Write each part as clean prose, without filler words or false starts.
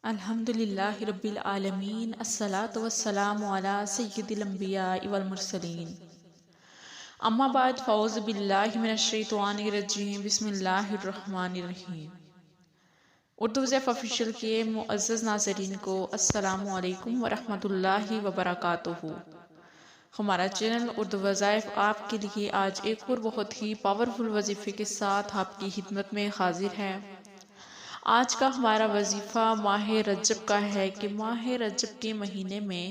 الحمدللہ رب العالمین، الصلاۃ والسلام علی سید الانبیاء والمرسلین، اما بعد، فاعوذ باللہ من الشیطان الرجیم، بسم اللہ الرحمن الرحیم۔ اردو زیف آفیشیل کے معزز ناظرین کو السلام علیکم ورحمۃ اللہ وبرکاتہ۔ ہمارا چینل اردو وظائف آپ کے لیے آج ایک اور بہت ہی پاورفل وظیفے کے ساتھ آپ کی خدمت میں حاضر ہے۔ آج کا ہمارا وظیفہ ماہ رجب کا ہے کہ ماہ رجب کے مہینے میں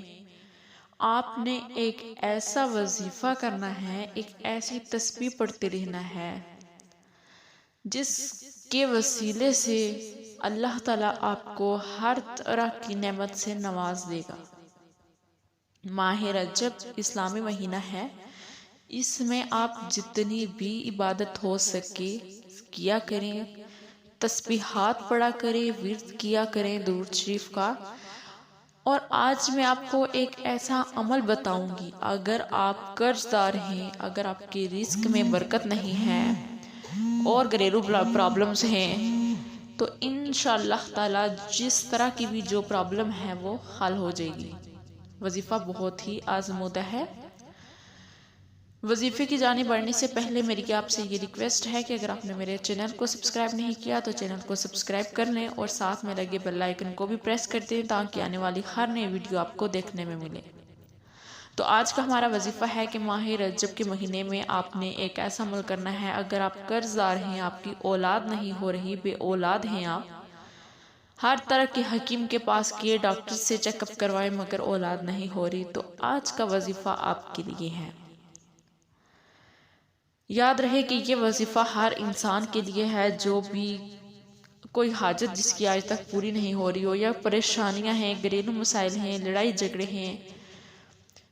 آپ نے ایک ایسا وظیفہ کرنا ہے، ایک ایسی تسبیح پڑھتے رہنا ہے جس کے وسیلے سے اللہ تعالیٰ آپ کو ہر طرح کی نعمت سے نواز دے گا۔ ماہ رجب اسلامی مہینہ ہے، اس میں آپ جتنی بھی عبادت ہو سکے کیا کریں، تسبیحات پڑھا کریں، ورد کیا کریں درود شریف کا۔ اور آج میں آپ کو ایک ایسا عمل بتاؤں گی، اگر آپ قرض دار ہیں، اگر آپ کے رزق میں برکت نہیں ہے اور گھریلو پرابلمز ہیں، تو انشاءاللہ تعالی جس طرح کی بھی جو پرابلم ہے وہ حل ہو جائے گی۔ وظیفہ بہت ہی آزمودہ ہے۔ وظیفے کی جانب بڑھنے سے پہلے میری آپ سے یہ ریکویسٹ ہے کہ اگر آپ نے میرے چینل کو سبسکرائب نہیں کیا تو چینل کو سبسکرائب کر لیں اور ساتھ میں لگے بیل آئیکن کو بھی پریس کر دیں تاکہ آنے والی ہر نئی ویڈیو آپ کو دیکھنے میں ملے۔ تو آج کا ہمارا وظیفہ ہے کہ ماہ رجب کے مہینے میں آپ نے ایک ایسا عمل کرنا ہے، اگر آپ قرض دار ہیں، آپ کی اولاد نہیں ہو رہی، بے اولاد ہیں آپ، ہر طرح کے حکیم کے پاس کیے، ڈاکٹر سے چیک اپ کروائے مگر اولاد نہیں ہو رہی، تو آج کا وظیفہ آپ کے لیے ہے۔ یاد رہے کہ یہ وظیفہ ہر انسان کے لیے ہے جو بھی کوئی حاجت جس کی آج تک پوری نہیں ہو رہی ہو، یا پریشانیاں ہیں، گھریلو مسائل ہیں، لڑائی جھگڑے ہیں،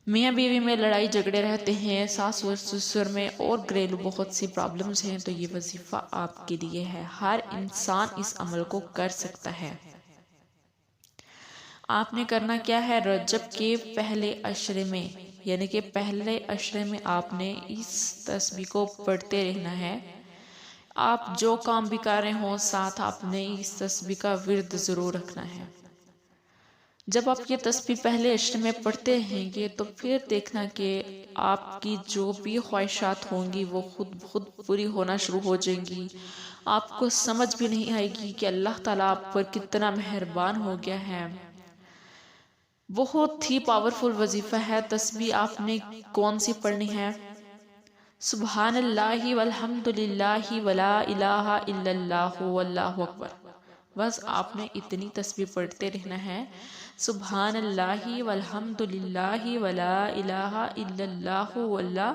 میاں بیوی میں لڑائی جھگڑے رہتے ہیں، ساس و سسر میں اور گھریلو بہت سی پرابلمز ہیں، تو یہ وظیفہ آپ کے لیے ہے۔ ہر انسان اس عمل کو کر سکتا ہے۔ آپ نے کرنا کیا ہے، رجب کے پہلے عشرے میں، یعنی کہ پہلے عشرے میں آپ نے اس تسبیح کو پڑھتے رہنا ہے۔ آپ جو کام بھی کر رہے ہوں ساتھ آپ نے اس تسبیح کا ورد ضرور رکھنا ہے۔ جب آپ یہ تسبیح پہلے عشرے میں پڑھتے رہیں گے تو پھر دیکھنا کہ آپ کی جو بھی خواہشات ہوں گی وہ خود پوری ہونا شروع ہو جائیں گی۔ آپ کو سمجھ بھی نہیں آئے گی کہ اللہ تعالیٰ آپ پر کتنا مہربان ہو گیا ہے۔ بہت ہی پاورفل وظیفہ ہے۔ تسبیح آپ نے کون سی پڑھنی ہے؟ سبحان اللہ والحمدللہ ولا الہ الا اللہ واللہ اکبر۔ بس آپ نے اتنی تسبیح پڑھتے رہنا ہے، سبحان اللہ والحمدللہ ولا الہ الا اللہ واللہ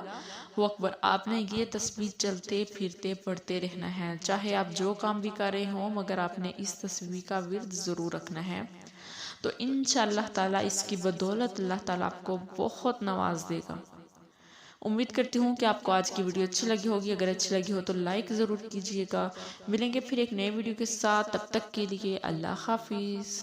اکبر۔ آپ نے یہ تسبیح چلتے پھرتے پڑھتے رہنا ہے، چاہے آپ جو کام بھی کر رہے ہوں، مگر آپ نے اس تسبیح کا ورد ضرور رکھنا ہے۔ تو انشاءاللہ تعالیٰ اس کی بدولت اللہ تعالیٰ آپ کو بہت نواز دے گا۔ امید کرتی ہوں کہ آپ کو آج کی ویڈیو اچھی لگی ہوگی۔ اگر اچھی لگی ہو تو لائک ضرور کیجیے گا۔ ملیں گے پھر ایک نئے ویڈیو کے ساتھ، تب تک کے لیے اللہ حافظ۔